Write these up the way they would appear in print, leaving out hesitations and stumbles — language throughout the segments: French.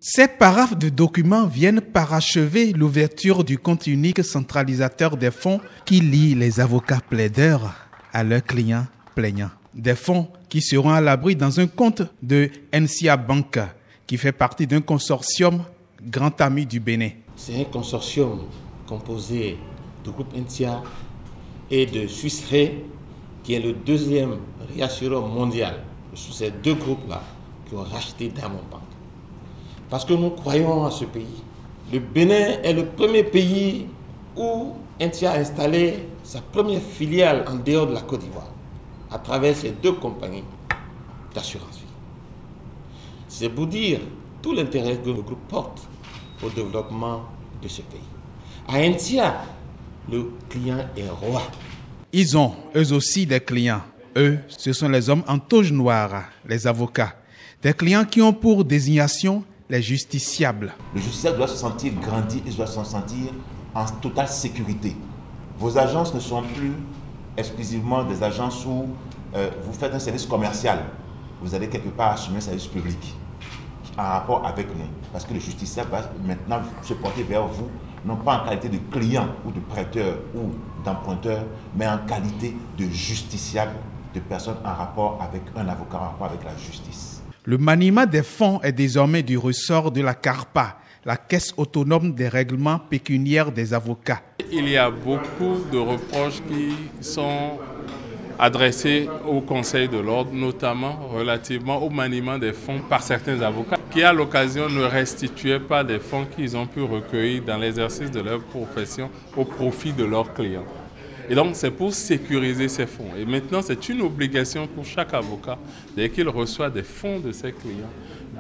Ces paraphes de documents viennent parachever l'ouverture du compte unique centralisateur des fonds qui lie les avocats plaideurs à leurs clients plaignants. Des fonds qui seront à l'abri dans un compte de NCA Bank qui fait partie d'un consortium Grand Ami du Bénin. C'est un consortium composé du groupe NCA et de Swiss Re, qui est le deuxième réassureur mondial. Ce sont ces deux groupes-là qui ont racheté Diamond Bank. Parce que nous croyons à ce pays. Le Bénin est le premier pays où NCA a installé sa première filiale en dehors de la Côte d'Ivoire, à travers ces deux compagnies d'assurance vie. C'est pour dire tout l'intérêt que le groupe porte au développement de ce pays. À NCA, le client est roi. Ils ont eux aussi des clients. Eux, ce sont les hommes en toge noire, les avocats. Des clients qui ont pour désignation les justiciables. Le justiciable doit se sentir grandi, il doit se sentir en totale sécurité. Vos agences ne sont plus exclusivement des agences où vous faites un service commercial. Vous allez quelque part assumer un service public en rapport avec nous. Parce que le justiciable va maintenant se porter vers vous, non pas en qualité de client ou de prêteur ou d'emprunteur, mais en qualité de justiciable, de personne en rapport avec un avocat, en rapport avec la justice. Le maniement des fonds est désormais du ressort de la CARPA, la Caisse autonome des règlements pécuniaires des avocats. Il y a beaucoup de reproches qui sont adressés au Conseil de l'ordre, notamment relativement au maniement des fonds par certains avocats qui, à l'occasion, ne restituaient pas des fonds qu'ils ont pu recueillir dans l'exercice de leur profession au profit de leurs clients. Et donc, c'est pour sécuriser ces fonds. Et maintenant, c'est une obligation pour chaque avocat, dès qu'il reçoit des fonds de ses clients,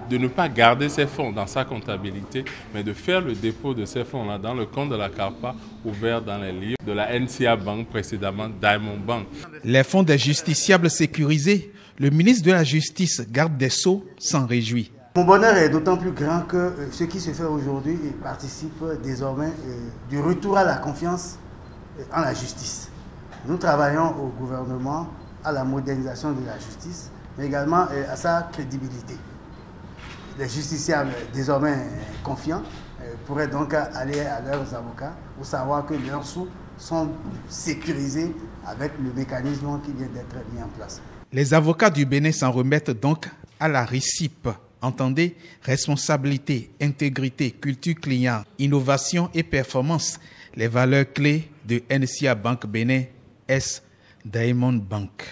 de ne pas garder ces fonds dans sa comptabilité, mais de faire le dépôt de ces fonds-là dans le compte de la CARPA, ouvert dans les livres de la NCA Bank, précédemment Diamond Bank. Les fonds des justiciables sécurisés, le ministre de la Justice, garde des Sceaux, s'en réjouit. Mon bonheur est d'autant plus grand que ce qui se fait aujourd'hui participe désormais du retour à la confiance en la justice. Nous travaillons au gouvernement à la modernisation de la justice, mais également à sa crédibilité. Les justiciables désormais confiants pourraient donc aller à leurs avocats pour savoir que leurs sous sont sécurisés avec le mécanisme qui vient d'être mis en place. Les avocats du Bénin s'en remettent donc à la RICIP. Entendez, responsabilité, intégrité, culture client, innovation et performance, les valeurs clés de NCA Bank Bénin, Diamond Bank.